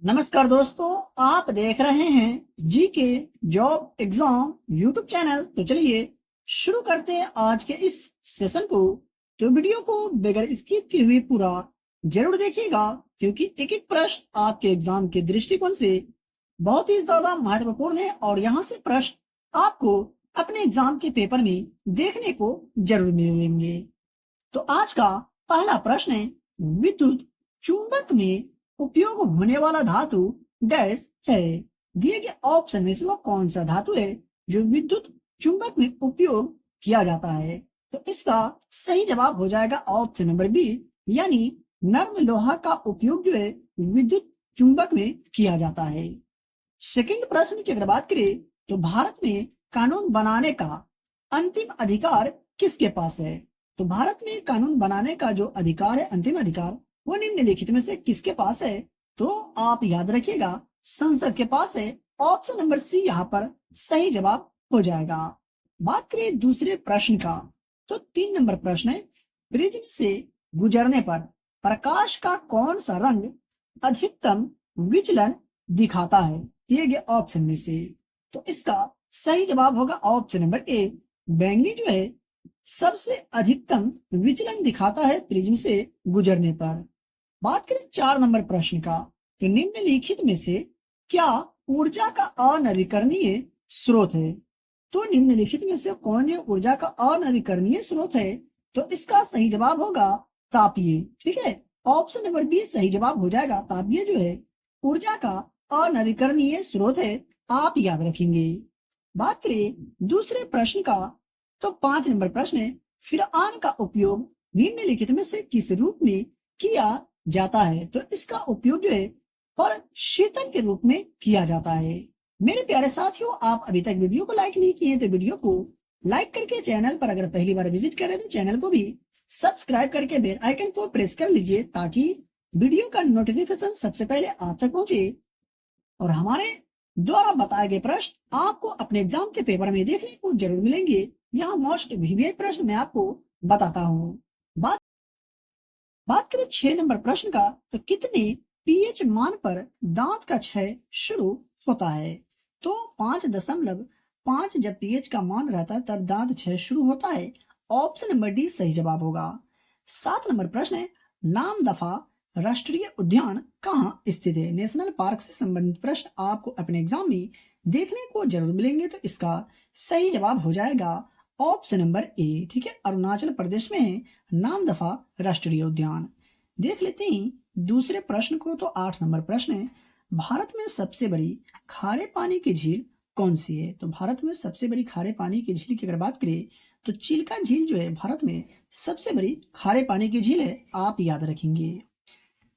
नमस्कार दोस्तों, आप देख रहे हैं जी के जॉब एग्जाम यूट्यूब चैनल। तो चलिए शुरू करते हैं आज के इस सेशन को। तो वीडियो को बगैर स्किप किए हुए पूरा जरूर देखिएगा, क्योंकि एक एक प्रश्न आपके एग्जाम के दृष्टिकोण से बहुत ही ज्यादा महत्वपूर्ण है और यहाँ से प्रश्न आपको अपने एग्जाम के पेपर में देखने को जरूर मिलेंगे। तो आज का पहला प्रश्न है, विद्युत चुंबक में उपयोग होने वाला धातु डैश है। दिए गए ऑप्शन में से वो कौन सा धातु है जो विद्युत चुंबक में उपयोग किया जाता है? तो इसका सही जवाब हो जाएगा ऑप्शन नंबर बी, यानी नर्म लोहा का उपयोग जो है विद्युत चुंबक में किया जाता है। सेकंड प्रश्न की अगर बात करें तो भारत में कानून बनाने का अंतिम अधिकार किसके पास है? तो भारत में कानून बनाने का जो अधिकार है, अंतिम अधिकार, वो निम्नलिखित में से किसके पास है? तो आप याद रखिएगा, संसद के पास है। ऑप्शन नंबर सी यहाँ पर सही जवाब हो जाएगा। बात करें दूसरे प्रश्न का, तो 3 नंबर प्रश्न है, प्रिज्म से गुजरने पर प्रकाश का कौन सा रंग अधिकतम विचलन दिखाता है दिए गए ऑप्शन में से? तो इसका सही जवाब होगा ऑप्शन नंबर ए, बैंगनी जो है सबसे अधिकतम विचलन दिखाता है प्रिज्म से गुजरने पर। बात करें 4 नंबर प्रश्न का, तो निम्नलिखित में से क्या ऊर्जा का अनवीकरणीय स्रोत है? तो निम्नलिखित में से कौन है ऊर्जा का अनवीकरणीय स्रोत है? तो इसका सही जवाब होगा तापीय। ठीक है, ऑप्शन नंबर बी सही जवाब हो जाएगा। तापीय जो है ऊर्जा का अनवीकरणीय स्रोत है, आप याद रखेंगे। बात करें दूसरे प्रश्न का, तो 5 नंबर प्रश्न है, फिरआन का उपयोग निम्नलिखित में से किस रूप में किया जाता है? तो इसका उपयोग जो है और शीतल के रूप में किया जाता है। मेरे प्यारे साथियों, आप अभी तक वीडियो को लाइक नहीं किए तो वीडियो को लाइक करके चैनल पर अगर पहली बार विजिट करें तो चैनल को भी सब्सक्राइब करके बेल आइकन को प्रेस कर लीजिए, ताकि वीडियो का नोटिफिकेशन सबसे पहले आप तक पहुंचे और हमारे द्वारा बताए गए प्रश्न आपको अपने एग्जाम के पेपर में देखने को जरूर मिलेंगे। यहाँ मोस्ट वीवीआई प्रश्न मैं आपको बताता हूँ। बात बात करें 6 नंबर प्रश्न का, तो कितने पीएच मान पर दांत का क्षय शुरू होता है? तो 5.5 जब पीएच का मान रहता है तब दांत क्षय शुरू होता है। ऑप्शन नंबर डी सही जवाब होगा। 7 नंबर प्रश्न है, नाम दफा राष्ट्रीय उद्यान कहाँ स्थित है? नेशनल पार्क से संबंधित प्रश्न आपको अपने एग्जाम में देखने को जरूर मिलेंगे, तो इसका सही जवाब हो जाएगा ऑप्शन नंबर ए। ठीक है, अरुणाचल प्रदेश में है नामदफा राष्ट्रीय उद्यान। देख लेते हैं दूसरे प्रश्न को, तो 8 नंबर प्रश्न है, भारत में सबसे बड़ी खारे पानी की झील कौन सी है? तो भारत में सबसे बड़ी खारे पानी की झील की अगर बात करें तो चिल्का झील जो है भारत में सबसे बड़ी खारे पानी की झील है, आप याद रखेंगे।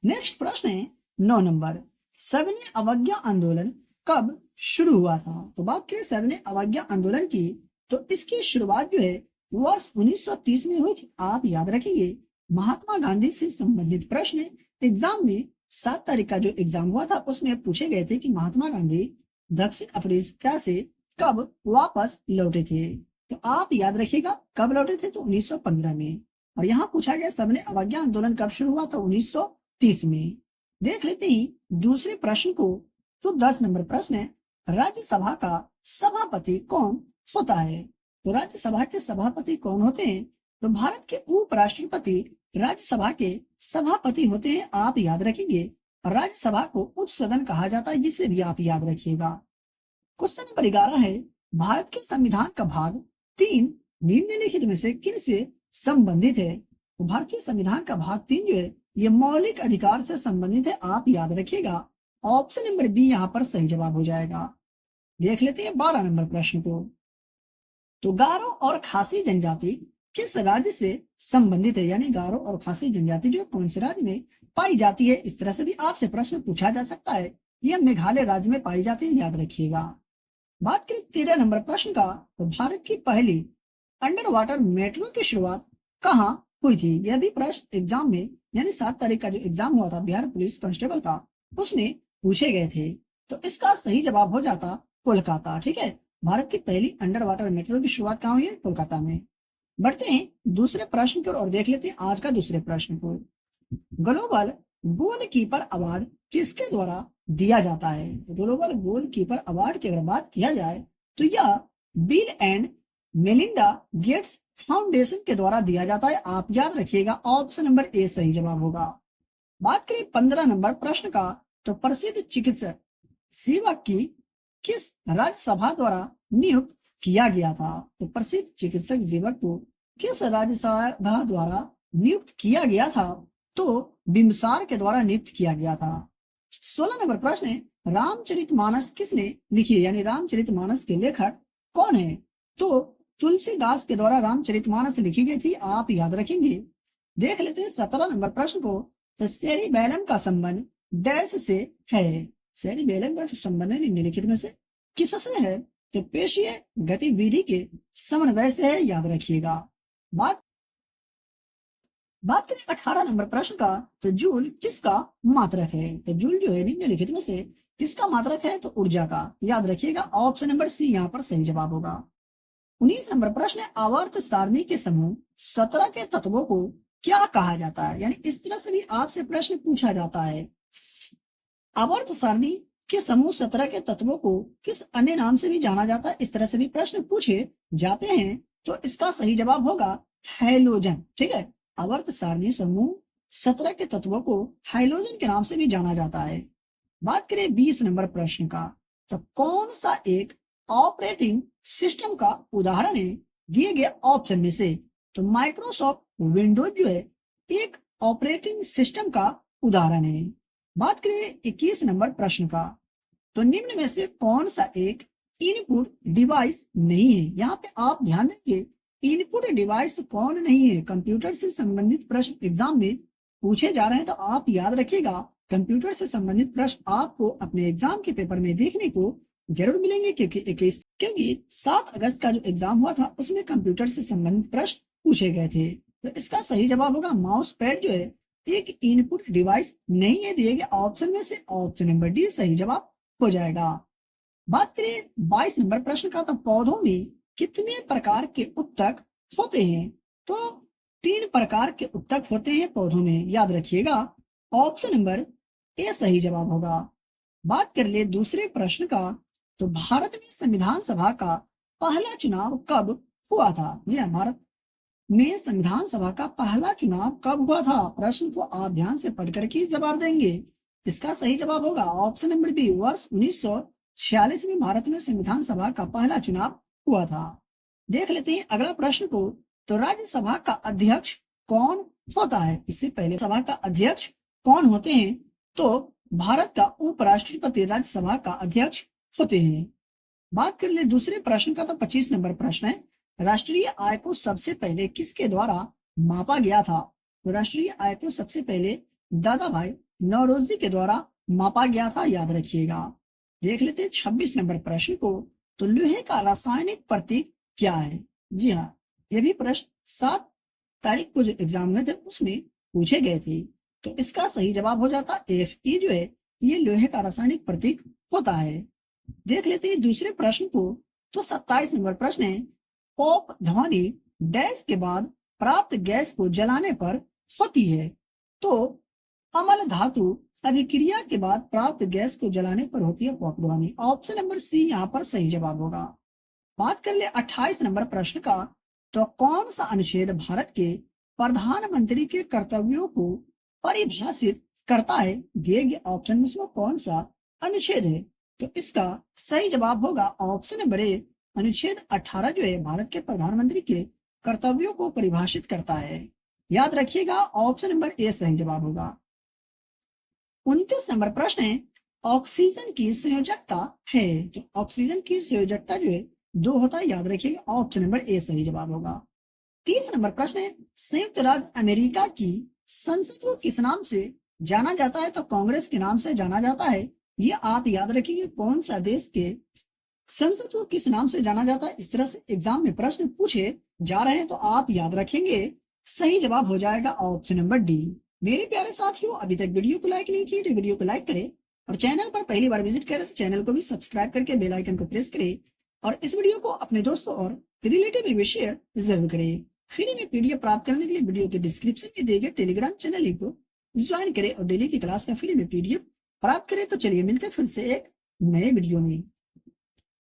नेक्स्ट प्रश्न है 9 नंबर, सविनय अवज्ञा आंदोलन कब शुरू हुआ था? तो बात करें सविनय अवज्ञा आंदोलन की, तो इसकी शुरुआत जो है वर्ष 1930 में हुई थी, आप याद रखेंगे। महात्मा गांधी से संबंधित प्रश्न एग्जाम में 7 तारीख का जो एग्जाम हुआ था उसमें पूछे गए थे कि महात्मा गांधी दक्षिण अफ्रीका से कब वापस लौटे थे? तो आप याद रखिएगा कब लौटे थे, तो 1915 में। और यहाँ पूछा गया सविनय अवज्ञा आंदोलन कब शुरू हुआ, तो 1930 में। देख लेते ही दूसरे प्रश्न को, तो 10 नंबर प्रश्न है, राज्यसभा का सभापति कौन होता है? तो राज्यसभा के सभापति कौन होते हैं? तो भारत के उपराष्ट्रपति राज्यसभा के सभापति होते हैं, आप याद रखेंगे। राज्यसभा को उच्च सदन कहा जाता है, जिसे भी आप याद रखिएगा। क्वेश्चन नंबर 11 है, भारत के संविधान का भाग 3 निम्नलिखित में से किन से संबंधित है? तो भारतीय संविधान का भाग 3 जो है ये मौलिक अधिकार से संबंधित है, आप याद रखिएगा। ऑप्शन नंबर बी यहाँ पर सही जवाब हो जाएगा। देख लेते हैं 12 नंबर प्रश्न को, तो गारो और खासी जनजाति किस राज्य से संबंधित है? यानी गारो और खासी जनजाति जो कौन से राज्य में पाई जाती है? इस तरह से भी आपसे प्रश्न पूछा जा सकता है। यह मेघालय राज्य में पाई जाती है, याद रखिएगा। बात करें 13 नंबर प्रश्न का, तो भारत की पहली अंडर वाटर मेट्रो की शुरुआत कहाँ हुई थी? यह भी प्रश्न एग्जाम में, यानी 7 तारीख का जो एग्जाम हुआ था बिहार पुलिस कांस्टेबल का, उसमें पूछे गए थे। तो इसका सही जवाब हो जाता कोलकाता। ठीक है, भारत की पहली अंडर वाटर मेट्रो की शुरुआत कहाँ हुई है? कोलकाता में। बढ़ते हैं दूसरे प्रश्न की ओर और देख लेते हैं आज का दूसरे प्रश्न को। ग्लोबल गोलकीपर अवार्ड किसके द्वारा दिया जाता है? ग्लोबल गोलकीपर अवार्ड की अगर बात किया जाए तो यह bill and Melinda Gates foundation के द्वारा दिया जाता है। आप याद रखिएगा, ऑप्शन नंबर ए सही जवाब होगा। बात करें 15 नंबर प्रश्न का, तो प्रसिद्ध चिकित्सक सेवक की किस राज्यसभा द्वारा नियुक्त किया गया था? तो प्रसिद्ध चिकित्सक सेवक को किस राज्यसभा द्वारा नियुक्त किया गया था? तो बिम्सार के द्वारा नियुक्त किया गया था। 16 नंबर प्रश्न है, रामचरितमानस किसने लिखी है? यानी रामचरितमानस के लेखक कौन है? तो तुलसीदास के द्वारा रामचरितमानस लिखी गई थी। आप याद रखेंगे। देख लेते हैं 17 नंबर प्रश्न को, तो सेरिबैलम का संबंध डैश से है? सेरिबैलम का जो संबंध है निम्नलिखित में से किससे है? तो पेशीय गतिविधि के समन्वय से है। याद रखिएगा। बात करें 18 नंबर प्रश्न का, तो जूल किसका मात्रक है? तो जूल जो है निम्नलिखित में से किसका मात्रक है? तो ऊर्जा का। याद रखिएगा, ऑप्शन नंबर सी यहाँ पर सही जवाब होगा। 19 नंबर प्रश्न है, आवर्त सारणी के समूह 17 के तत्वों को क्या कहा जाता है? यानी इस तरह से भी आपसे प्रश्न पूछा जाता है। आवर्त सारणी के समूह 17 के तत्वों को किस अन्य नाम से भी जाना जाता है? इस तरह से भी प्रश्न पूछे जाते हैं। तो इसका सही जवाब होगा हैलोजन। ठीक है, आवर्त सारणी समूह 17 के तत्वों को हाइलोजन के नाम से भी जाना जाता है। बात करें 20 नंबर प्रश्न का, तो कौन सा एक ऑपरेटिंग सिस्टम का उदाहरण है दिए गए ऑप्शन में से? तो माइक्रोसॉफ्ट विंडोज जो है एक ऑपरेटिंग सिस्टम का उदाहरण है। बात करें 21 नंबर प्रश्न का, तो निम्न में से कौन सा एक इनपुट डिवाइस नहीं है? यहाँ पे आप ध्यान देंगे, इनपुट डिवाइस कौन नहीं है? कंप्यूटर से संबंधित प्रश्न एग्जाम में पूछे जा रहे हैं, तो आप याद रखिएगा, कंप्यूटर से संबंधित प्रश्न आपको अपने एग्जाम के पेपर में देखने को जरूर मिलेंगे, क्योंकि 7 अगस्त का जो एग्जाम हुआ था उसमें कंप्यूटर से संबंधित प्रश्न पूछे गए थे। तो इसका सही जवाब होगा माउस पैड जो है एक इनपुट डिवाइस नहीं है। दिए गए ऑप्शन में से ऑप्शन नंबर डी सही जवाब हो जाएगा। बात करें 22 नंबर प्रश्न का, तो पौधों में कितने प्रकार के उत्तक होते हैं? तो 3 प्रकार के उत्तक होते हैं पौधों में। याद रखिएगा, ऑप्शन नंबर ए सही जवाब होगा। बात कर ले दूसरे प्रश्न का, तो भारत में संविधान सभा का पहला चुनाव कब हुआ था? जी हाँ, भारत में संविधान सभा का पहला चुनाव कब हुआ था? प्रश्न को आप ध्यान से पढ़ करके जवाब देंगे। इसका सही जवाब होगा ऑप्शन नंबर बी, वर्ष 1946 में भारत में संविधान सभा का पहला चुनाव हुआ था। देख लेते हैं अगला प्रश्न को, तो राज्यसभा का अध्यक्ष कौन होता है? इससे पहले सभा का अध्यक्ष कौन होते हैं? तो भारत का उपराष्ट्रपति राज्यसभा का अध्यक्ष होते हैं। बात कर ले दूसरे प्रश्न का, तो 25 नंबर प्रश्न है, राष्ट्रीय आय को सबसे पहले किसके द्वारा मापा गया था? तो राष्ट्रीय आय को सबसे पहले दादा भाई नौरोजी के द्वारा मापा गया था। याद रखिएगा। देख लेते हैं 26 नंबर प्रश्न को, तो लोहे का रासायनिक प्रतीक क्या है? जी हाँ, ये भी प्रश्न 7 तारीख को जो एग्जाम हुए थे उसमें पूछे गए थे। तो इसका सही जवाब हो जाता Fe जो है ये लोहे का रासायनिक प्रतीक होता है। देख लेते हैं दूसरे प्रश्न को, तो 27 नंबर प्रश्न है, पॉप ध्वनि डैश के बाद प्राप्त गैस को जलाने पर होती है? तो अम्ल धातु अभिक्रिया के बाद प्राप्त गैस को जलाने पर होती है पॉप ध्वनि। ऑप्शन नंबर सी यहाँ पर सही जवाब होगा। बात कर ले 28 नंबर प्रश्न का, तो कौन सा अनुच्छेद भारत के प्रधानमंत्री के कर्तव्यों को परिभाषित करता है? दिए गए ऑप्शन में से कौन सा अनुच्छेद है? तो इसका सही जवाब होगा ऑप्शन नंबर ए, अनुच्छेद 18 जो है भारत के प्रधानमंत्री के कर्तव्यों को परिभाषित करता है। याद रखिएगा, ऑप्शन नंबर ए सही जवाब होगा। 29 नंबर प्रश्न है, ऑक्सीजन की संयोजकता है? तो ऑक्सीजन की संयोजकता जो है 2 होता है। याद रखिएगा, ऑप्शन नंबर ए सही जवाब होगा। 30 नंबर प्रश्न है, संयुक्त राज्य अमेरिका की संसद को किस नाम से जाना जाता है? तो कांग्रेस के नाम से जाना जाता है। ये आप याद रखिए, कौन सा देश के संसद को किस नाम से जाना जाता है। इस तरह से एग्जाम में प्रश्न पूछे जा रहे हैं, तो आप याद रखेंगे। सही जवाब हो जाएगा ऑप्शन नंबर डी। मेरे प्यारे साथियों, अभी तक वीडियो को लाइक नहीं किए तो वीडियो को लाइक करें, और चैनल पर पहली बार विजिट करें तो चैनल को भी सब्सक्राइब करके बेल आइकन को प्रेस करें, और इस वीडियो को अपने दोस्तों और रिलेटिव में भी शेयर जरूर करें। फ्री में पीडीएफ प्राप्त करने के लिए वीडियो के डिस्क्रिप्शन में दिए गए टेलीग्राम चैनल लिंक को ज्वाइन करें और डेली की क्लास का फ्री में PDF प्राप्त करें। तो चलिए मिलते हैं फिर से एक नए वीडियो में।